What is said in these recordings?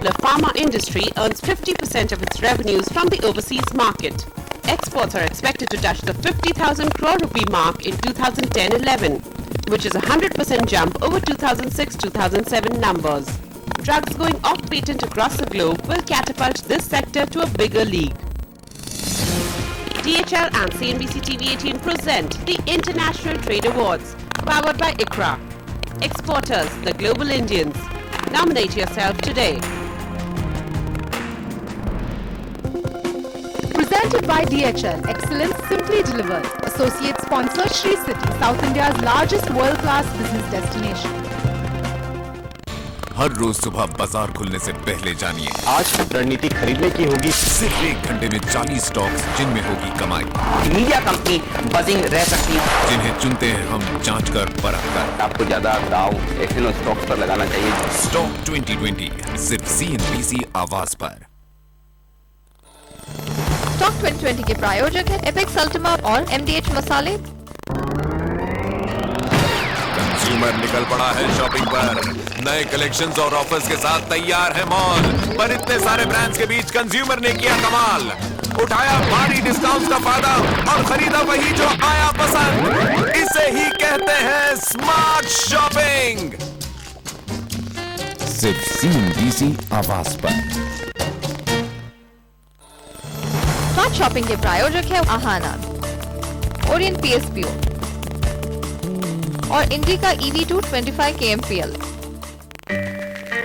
popular pharma industry earns 50% of its revenues from the overseas market. Exports are expected to touch the 50,000 crore rupee mark in 2010-11, which is a 100% jump over 2006-2007 numbers. Drugs going off patent across the globe will catapult this sector to a bigger league. DHL and CNBC TV18 present the International Trade Awards, powered by ICRA. Exporters, the Global Indians. Nominate yourself today. Presented by DHL, excellence simply delivered. Associate sponsor Sri City, South India's largest world-class business destination. हर रोज सुबह बाजार खुलने से पहले जानिए आज रणनीति खरीदने की होगी। सिर्फ 1 घंटे में 40 स्टॉक्स जिनमें होगी कमाई। मीडिया कंपनी बजिंग रह सकती है, जिन्हें चुनते हैं हम जांच कर परख कर। आपको ज्यादा दाव एफएनओ स्टॉक्स पर लगाना चाहिए। स्टॉक 2020 सिर्फ CNBC आवाज पर। स्टॉक 2020 के प्रायोजक हैं एपेक्स अल्टीमा और MDH मसाले। कंज्यूमर निकल पड़ा है शॉपिंग पर। नए कलेक्शंस और ऑफर्स के साथ तैयार है मॉल, पर इतने सारे ब्रांड्स के बीच कंज्यूमर ने किया कमाल। उठाया भारी डिस्काउंट्स का फायदा और खरीदा वही जो आया पसंद। इसे ही कहते हैं स्मार्ट शॉपिंग। सिर्फ CNBC आवाज पर। स्मार्ट शॉपिंग के प्रायोजक है आहाना, ओरियंट PSPO और इंडिका EV2 25 kmpl।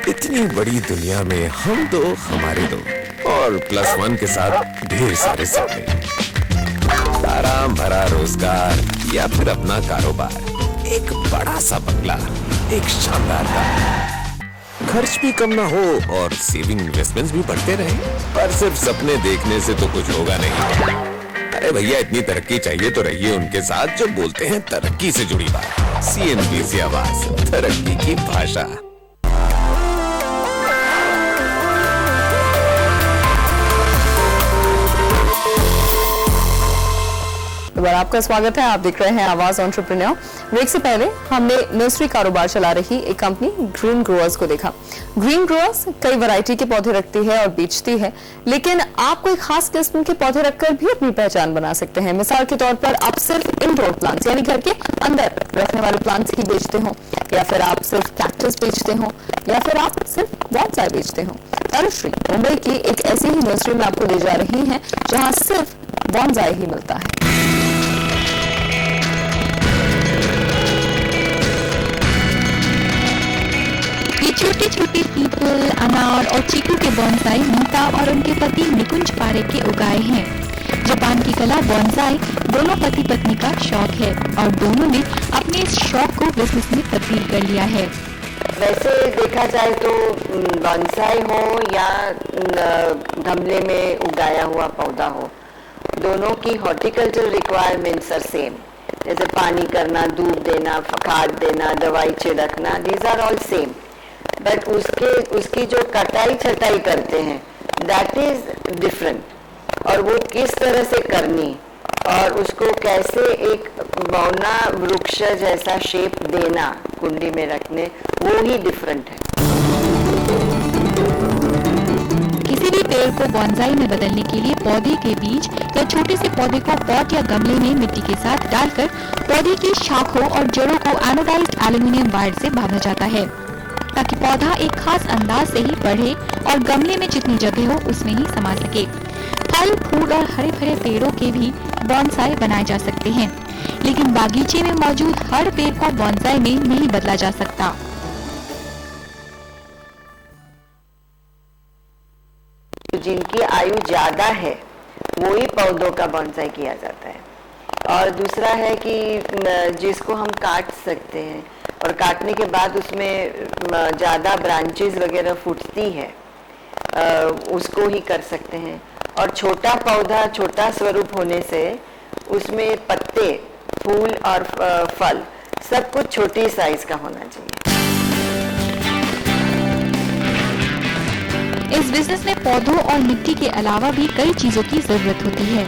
इतनी बड़ी दुनिया में हम दो हमारे दो और +1 के साथ ढेर सारे सपने। आराम भरा रोजगार या फिर अपना कारोबार, एक बड़ा सा बंगला, एक शानदार कार। खर्च भी कम ना हो और सेविंग इन्वेस्टमेंट्स भी बढ़ते रहे, पर सिर्फ सपने देखने से तो कुछ होगा नहीं। अरे भैया, इतनी तरक्की चाहिए तो रहिए उनके साथ जो बोलते हैं तरक्की से जुड़ी बात। CNBC आवाज, तरक्की की भाषा। दोबारा आपका स्वागत है। आप देख रहे हैं आवाज एंटरप्रेन्योर। ब्रेक से पहले हमने नर्सरी कारोबार चला रही एक कंपनी ग्रीन ग्रोअर्स को देखा। ग्रीन ग्रोअर्स कई वैरायटी के पौधे रखती है और बेचती है, लेकिन आप कोई खास किस्म के पौधे रखकर भी अपनी पहचान बना सकते हैं। मिसाल के तौर पर आप सिर्फ इंडोर प्लांट्स यानी घर के अंदर रखने वाले प्लांट्स ही बेचते हो, या फिर आप सिर्फ कैक्टस बेचते हो, या फिर आप सिर्फ बॉन्साई बेचते हो। तनुश्री मुंबई की एक ऐसी ही नर्सरी में आपको ले जा रही है जहाँ सिर्फ बॉन्साई ही मिलता है। छोटे छोटे पीपल, अनार और चीकू के बॉन्साई नीता और उनके पति निकुंज पारेख के उगाए हैं। जापान की कला बॉन्साई दोनों पति पत्नी का शौक है और दोनों ने अपने इस शौक को बिजनेस में तब्दील कर लिया है। वैसे देखा जाए तो बॉन्साई हो या गमले में उगाया हुआ पौधा हो, दोनों की हॉर्टिकल्चर रिक्वायरमेंट्स आर सेम। जैसे पानी करना, धूप देना, खाद देना, दवाई छिड़कना, these are all same. But उसकी जो कटाई छटाई करते हैं दैट इज डिफरेंट, और वो किस तरह से करनी और उसको कैसे एक बौना वृक्ष जैसा शेप देना कुंडी में रखने, वो ही डिफरेंट है। किसी भी पेड़ को बॉन्साई में बदलने के लिए पौधे के बीज या छोटे से पौधे को पॉट या गमले में मिट्टी के साथ डालकर पौधे की शाखों और जड़ों को एनोडाइज्ड एल्यूमिनियम वायर से बांधा जाता है, ताकि पौधा एक खास अंदाज से ही बढ़े और गमले में जितनी जगह हो उसमें ही समा सके। फल, फूल और हरे भरे पेड़ों के भी बॉन्साई बनाए जा सकते हैं, लेकिन बागीचे में मौजूद हर पेड़ को बॉन्साई में नहीं बदला जा सकता। जिनकी आयु ज्यादा है वो ही पौधों का बॉन्साई किया जाता है। और दूसरा है कि जिसको हम काट सकते हैं और काटने के बाद उसमें ज़्यादा ब्रांचेस वगैरह फूटती है, उसको ही कर सकते हैं। और छोटा पौधा, छोटा स्वरूप होने से उसमें पत्ते, फूल और फल सब कुछ छोटी साइज का होना चाहिए। इस बिजनेस में पौधों और मिट्टी के अलावा भी कई चीजों की जरूरत होती है।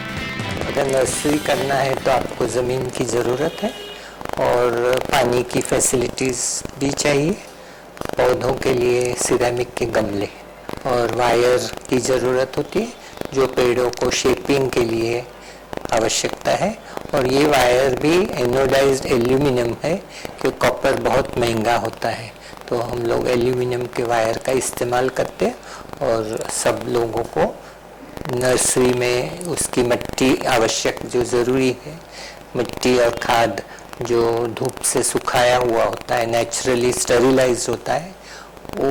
अगर नर्सरी करना है तो आपको ज़मीन की ज़रूरत है और पानी की फैसिलिटीज़ भी चाहिए। पौधों के लिए सिरेमिक के गमले और वायर की ज़रूरत होती है जो पेड़ों को शेपिंग के लिए आवश्यकता है। और ये वायर भी एनोडाइज्ड एल्यूमिनियम है क्योंकि कॉपर बहुत महंगा होता है, तो हम लोग एल्यूमिनियम के वायर का इस्तेमाल करते हैं। और सब लोगों को नर्सरी में उसकी मिट्टी आवश्यक जो ज़रूरी है, मिट्टी और खाद जो धूप से सुखाया हुआ होता है, नेचुरली स्टेरिलाइज होता है, वो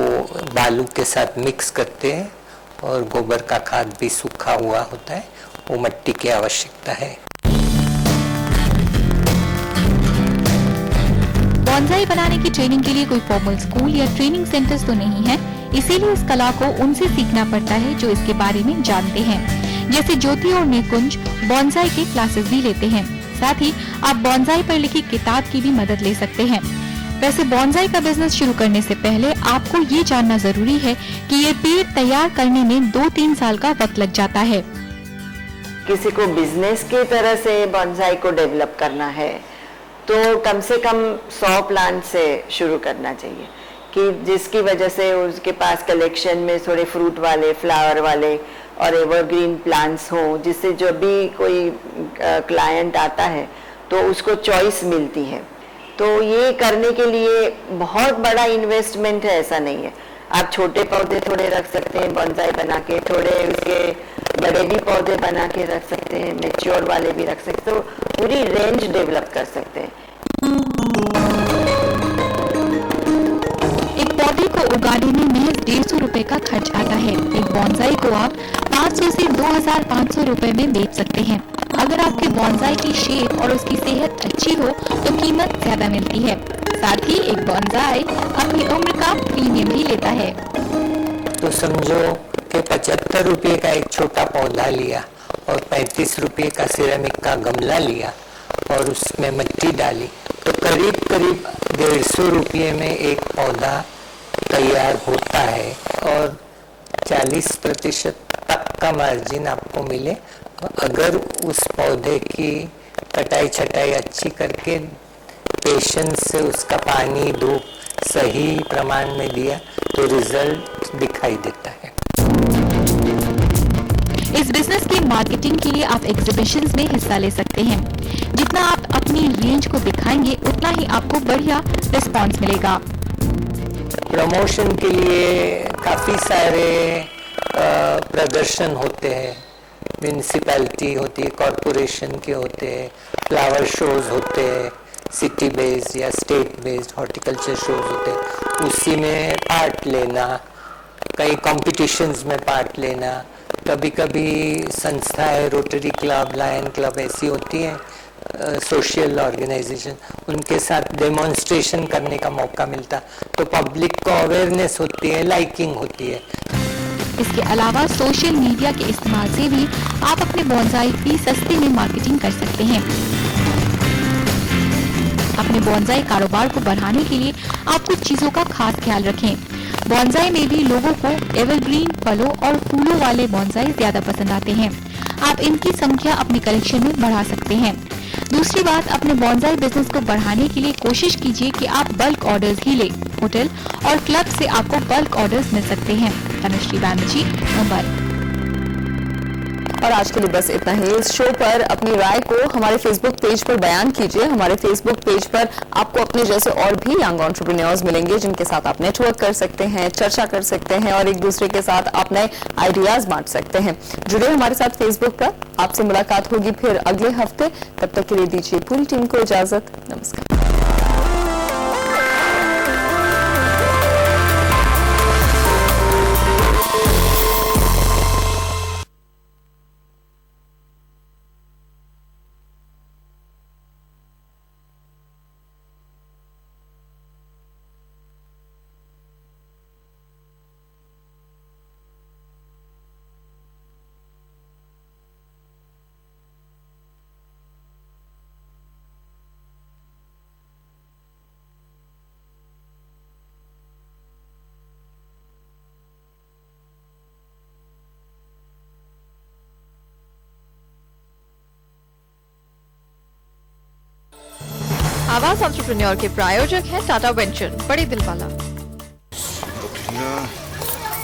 बालू के साथ मिक्स करते हैं। और गोबर का खाद भी सूखा हुआ होता है, वो मिट्टी की आवश्यकता है। बॉन्साई बनाने की ट्रेनिंग के लिए कोई फॉर्मल स्कूल या ट्रेनिंग सेंटर्स तो नहीं है, इसीलिए इस कला को उनसे सीखना पड़ता है जो इसके बारे में जानते हैं। जैसे ज्योति और निकुंज बॉन्साई के क्लासेस भी लेते हैं। साथ ही आप बॉन्साई पर लिखी किताब की भी मदद ले सकते हैं। वैसे बॉन्साई का बिजनेस शुरू करने से पहले आपको ये जानना जरूरी है कि ये पेड़ तैयार करने में 2-3 साल का वक्त लग जाता है। किसी को बिजनेस की तरह से बॉन्साई को डेवलप करना है तो कम से कम 100 प्लांट से शुरू करना चाहिए, कि जिसकी वजह से उसके पास कलेक्शन में थोड़े फ्रूट वाले, फ्लावर वाले और एवरग्रीन प्लांट्स हों, जिससे जब भी कोई क्लाइंट आता है तो उसको चॉइस मिलती है। तो ये करने के लिए बहुत बड़ा इन्वेस्टमेंट है ऐसा नहीं है। आप छोटे पौधे थोड़े रख सकते हैं बॉन्साई बना के, थोड़े उसके बड़े भी पौधे बना के रख सकते हैं, मैच्योर वाले भी रख सकते हैं, तो पूरी रेंज डेवलप कर सकते हैं। एक पौधे को उगाने में महज 150 रुपए का खर्च आता है। एक बॉन्साई को आप 500 से 2500 रुपए में बेच सकते हैं। अगर आपके बॉन्साई की शेप और उसकी सेहत अच्छी हो तो कीमत ज्यादा मिलती है। साथ ही एक बॉन्साई अपनी उम्र का प्रीमियम भी लेता है। तो समझो कि 75 रुपये का एक छोटा पौधा लिया और 35 रुपये का सिरेमिक का गमला लिया और उसमें मिट्टी डाली, तो करीब करीब 150 रुपये में एक पौधा तैयार होता है और 40% तक का मार्जिन आपको मिले। अगर उस पौधे की कटाई छटाई अच्छी करके पेशेंस से उसका पानी धूप सही प्रमाण में दिया तो रिजल्ट दिखाई देता है। इस बिजनेस की मार्केटिंग के लिए आप एग्जीबिशंस में हिस्सा ले सकते हैं। जितना आप अपनी रेंज को दिखाएंगे उतना ही आपको बढ़िया रिस्पांस मिलेगा। प्रमोशन के लिए काफ़ी सारे प्रदर्शन होते हैं, म्यूनिसिपैलिटी होती है, कॉरपोरेशन के होते हैं, फ्लावर शोज होते हैं, सिटी बेस्ड या स्टेट बेस्ड हॉर्टिकल्चर शोज होते हैं, उसी में पार्ट लेना, कई कॉम्पिटिशन्स में पार्ट लेना। कभी कभी संस्थाएं, रोटरी क्लब, लायन क्लब ऐसी होती हैं, सोशल ऑर्गेनाइजेशन, उनके साथ डेमोन्स्ट्रेशन करने का मौका मिलता, तो पब्लिक को अवेयरनेस होती है, लाइकिंग होती है। इसके अलावा सोशल मीडिया के इस्तेमाल से भी आप अपने बॉन्साई की सस्ते में मार्केटिंग कर सकते हैं। अपने बॉन्साई कारोबार को बढ़ाने के लिए आप कुछ चीजों का खास ख्याल रखें। बॉन्साई में भी लोगों को एवरग्रीन फलों और फूलों वाले बॉन्साई ज्यादा पसंद आते हैं। आप इनकी संख्या अपने कलेक्शन में बढ़ा सकते हैं। दूसरी बात, अपने बॉन्साई बिजनेस को बढ़ाने के लिए कोशिश कीजिए कि आप बल्क ऑर्डर्स ही लें। होटल और क्लब से आपको बल्क ऑर्डर्स मिल सकते हैं। तनुश्री बैनर्जी, मुंबई। और आज के लिए बस इतना ही। इस शो पर अपनी राय को हमारे फेसबुक पेज पर बयान कीजिए। हमारे फेसबुक पेज पर आपको अपने जैसे और भी यंग एंटरप्रेन्योर्स मिलेंगे जिनके साथ आप नेटवर्क कर सकते हैं, चर्चा कर सकते हैं और एक दूसरे के साथ अपने आइडियाज बांट सकते हैं। जुड़े हमारे साथ फेसबुक पर। आपसे मुलाकात होगी फिर अगले हफ्ते। तब तक के लिए दीजिए पूरी टीम को इजाजत। नमस्कार। आवाज एंटरप्रेन्योर के प्रायोजक हैं टाटा वेंचर, बड़े दिल वाला।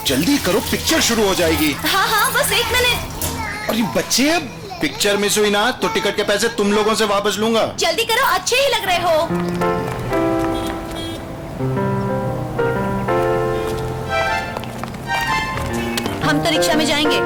जल्दी करो, पिक्चर शुरू हो जाएगी। हाँ हाँ, बस 1 मिनट। अरे बच्चे, पिक्चर मिस हुई ना तो टिकट के पैसे तुम लोगों से वापस लूंगा। जल्दी करो, अच्छे ही लग रहे हो। हम तो रिक्शा में जाएंगे।